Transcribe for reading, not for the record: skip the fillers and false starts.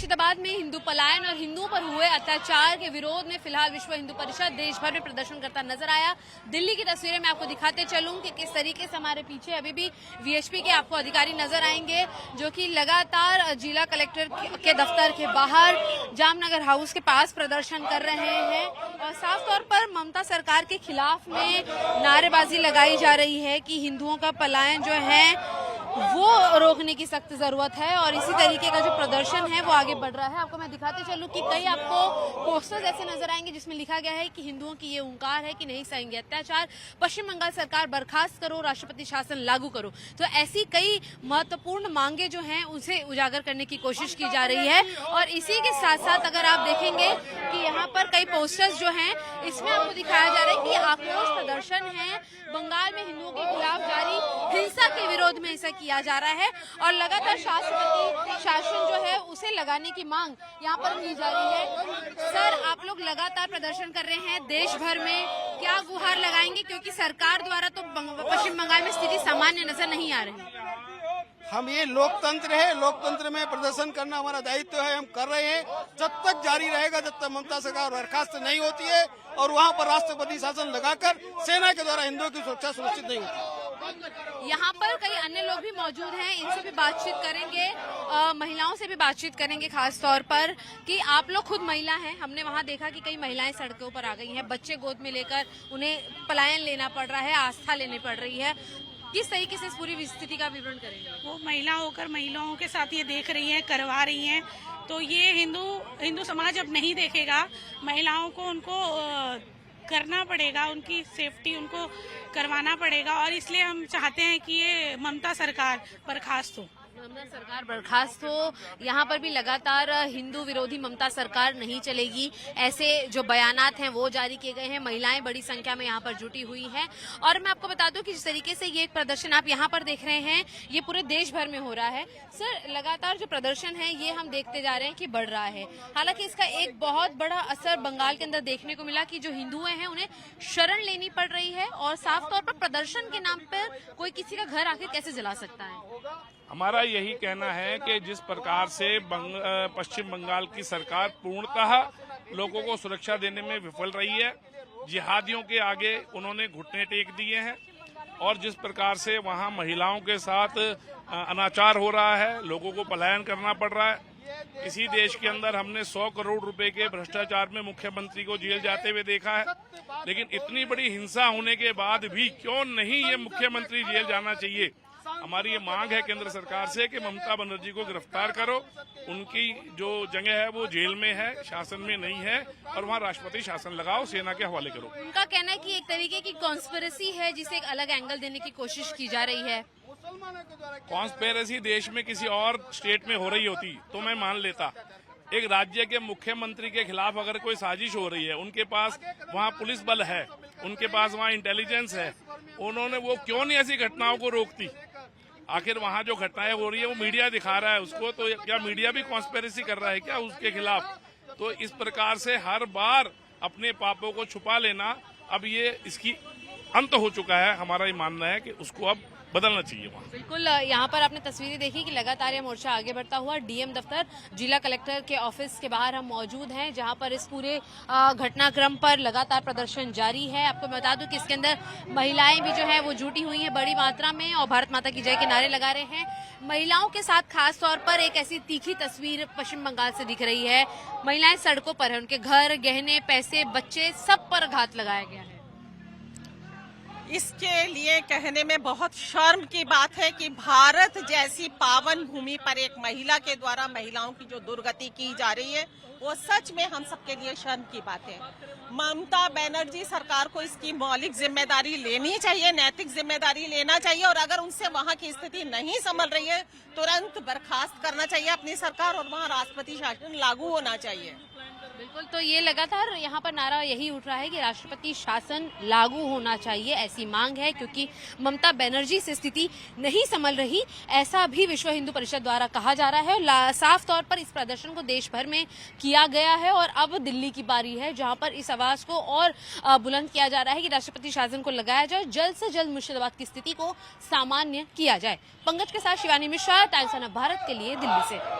मुर्शिदाबाद में हिंदू पलायन और हिंदुओं पर हुए अत्याचार के विरोध में फिलहाल विश्व हिंदू परिषद देश भर में प्रदर्शन करता नजर आया। दिल्ली की तस्वीरें मैं आपको दिखाते चलूं कि किस तरीके से हमारे पीछे अभी भी वीएचपी के आपको अधिकारी नजर आएंगे, जो कि लगातार जिला कलेक्टर के दफ्तर के बाहर जामनगर हाउस के पास प्रदर्शन कर रहे हैं और साफ तौर पर ममता सरकार के खिलाफ में नारेबाजी लगाई जा रही है कि हिंदुओं का पलायन जो है वो रोकने की सख्त जरूरत है और इसी तरीके का जो प्रदर्शन है वो आगे बढ़ रहा है। आपको मैं दिखाते चलूं कि कई आपको पोस्टर्स ऐसे नजर आएंगे जिसमें लिखा गया है कि हिंदुओं की ये हुंकार है कि नहीं सहेंगे अत्याचार, पश्चिम बंगाल सरकार बर्खास्त करो, राष्ट्रपति शासन लागू करो। तो ऐसी कई महत्वपूर्ण मांगे जो हैं उसे उजागर करने की कोशिश की जा रही है और इसी के साथ साथ अगर आप देखेंगे कि यहाँ पर कई पोस्टर्स जो हैं इसमें आपको दिखाया जा रहा है कि आक्रोश प्रदर्शन है, बंगाल में हिंदुओं के खिलाफ जारी हिंसा के विरोध में ऐसा किया जा रहा है और लगातार राष्ट्रपति शासन जो है उसे लगाने की मांग यहाँ पर की जा रही है। सर, आप लोग लगातार प्रदर्शन कर रहे हैं देश भर में, क्या गुहार लगाएंगे? क्योंकि सरकार द्वारा तो पश्चिम बंगाल में स्थिति सामान्य नजर नहीं आ रही। हम ये लोकतंत्र है, लोकतंत्र में प्रदर्शन करना हमारा दायित्व है, हम कर रहे हैं। जब तक जारी रहेगा, जब तक ममता सरकार बर्खास्त नहीं होती है और वहाँ पर राष्ट्रपति शासन लगाकर सेना के द्वारा हिंदुओं की सुरक्षा सुनिश्चित नहीं होती। यहाँ पर कई अन्य लोग भी मौजूद हैं, इनसे भी बातचीत करेंगे, महिलाओं से भी बातचीत करेंगे खास तौर पर कि आप लोग खुद महिला हैं। हमने वहाँ देखा कि कई महिलाएं सड़कों पर आ गई हैं, बच्चे गोद में लेकर उन्हें पलायन लेना पड़ रहा है, आस्था लेनी पड़ रही है। किस तरीके से इस पूरी स्थिति का विवरण करेंगे? वो महिला होकर महिलाओं के साथ ये देख रही हैं, करवा रही हैं, तो ये हिंदू समाज अब नहीं देखेगा। महिलाओं को उनको करना पड़ेगा, उनकी सेफ्टी उनको करवाना पड़ेगा और इसलिए हम चाहते हैं कि ये ममता सरकार बर्खास्त हो। ममता सरकार बर्खास्त हो। यहाँ पर भी लगातार हिंदू विरोधी ममता सरकार नहीं चलेगी ऐसे जो बयानात हैं वो जारी किए गए हैं। महिलाएं बड़ी संख्या में यहाँ पर जुटी हुई हैं और मैं आपको बता दूं कि जिस तरीके से ये एक प्रदर्शन आप यहाँ पर देख रहे हैं ये पूरे देश भर में हो रहा है। सर, लगातार जो प्रदर्शन है ये हम देखते जा रहे हैं कि बढ़ रहा है। हालांकि इसका एक बहुत बड़ा असर बंगाल के अंदर देखने को मिला कि जो हिंदू हैं उन्हें शरण लेनी पड़ रही है और साफ तौर पर प्रदर्शन के नाम पर कोई किसी का घर आखिर कैसे जला सकता है? हमारा यही कहना है कि जिस प्रकार से पश्चिम बंगाल की सरकार पूर्णतः लोगों को सुरक्षा देने में विफल रही है, जिहादियों के आगे उन्होंने घुटने टेक दिए हैं और जिस प्रकार से वहां महिलाओं के साथ अनाचार हो रहा है, लोगों को पलायन करना पड़ रहा है। इसी देश के अंदर हमने 100 करोड़ रुपए के भ्रष्टाचार में मुख्यमंत्री को जेल जाते हुए देखा है, लेकिन इतनी बड़ी हिंसा होने के बाद भी क्यों नहीं ये मुख्यमंत्री जेल जाना चाहिए। हमारी ये मांग है केंद्र सरकार से कि ममता बनर्जी को गिरफ्तार करो, उनकी जो जगह है वो जेल में है, शासन में नहीं है और वहाँ राष्ट्रपति शासन लगाओ, सेना के हवाले करो। उनका कहना है कि एक तरीके की कॉन्स्पिरेसी है जिसे एक अलग एंगल देने की कोशिश की जा रही है। कॉन्स्पिरेसी देश में किसी और स्टेट में हो रही होती तो मैं मान लेता। एक राज्य के मुख्यमंत्री के खिलाफ अगर कोई साजिश हो रही है, उनके पास वहाँ पुलिस बल है, उनके पास वहाँ इंटेलिजेंस है, उन्होंने वो क्यों नहीं ऐसी घटनाओं को रोकती? आखिर वहाँ जो घटनाएं हो रही है वो मीडिया दिखा रहा है उसको, तो क्या मीडिया भी कॉन्स्पिरेसी कर रहा है क्या उसके खिलाफ? तो इस प्रकार से हर बार अपने पापों को छुपा लेना, अब ये इसकी अंत हो चुका है। हमारा ये मानना है कि उसको अब बदलना चाहिए। वहाँ बिल्कुल, यहाँ पर आपने तस्वीरें देखी कि लगातार ये मोर्चा आगे बढ़ता हुआ डीएम दफ्तर जिला कलेक्टर के ऑफिस के बाहर हम मौजूद हैं, जहाँ पर इस पूरे घटनाक्रम पर लगातार प्रदर्शन जारी है। आपको बता दूं कि इसके अंदर महिलाएं भी जो है वो जुटी हुई हैं बड़ी मात्रा में और भारत माता की जय के नारे लगा रहे हैं। महिलाओं के साथ खास तौर पर एक ऐसी तीखी तस्वीर पश्चिम बंगाल से दिख रही है। महिलाएं सड़कों पर है, उनके घर, गहने, पैसे, बच्चे सब पर घात लगाया गया है। इसके लिए कहने में बहुत शर्म की बात है कि भारत जैसी पावन भूमि पर एक महिला के द्वारा महिलाओं की जो दुर्गति की जा रही है वो सच में हम सबके लिए शर्म की बात है। ममता बनर्जी सरकार को इसकी मौलिक जिम्मेदारी लेनी चाहिए, नैतिक जिम्मेदारी लेना चाहिए और अगर उनसे वहां की स्थिति नहीं संभल रही है तुरंत बर्खास्त करना चाहिए अपनी सरकार और वहां राष्ट्रपति शासन लागू होना चाहिए। बिल्कुल, तो ये लगातार यहाँ पर नारा यही उठ रहा है कि राष्ट्रपति शासन लागू होना चाहिए, ऐसी मांग है क्योंकि ममता बनर्जी से स्थिति नहीं संभल रही, ऐसा भी विश्व हिंदू परिषद द्वारा कहा जा रहा है। साफ तौर पर इस प्रदर्शन को देश भर में किया गया है और अब दिल्ली की बारी है जहाँ पर इस आवाज को और बुलंद किया जा रहा है कि राष्ट्रपति शासन को लगाया जाए, जल्द से जल्द मुर्शिदाबाद की स्थिति को सामान्य किया जाए। पंकज के साथ शिवानी मिश्रा, टाइम्स ऑफ भारत के लिए दिल्ली से।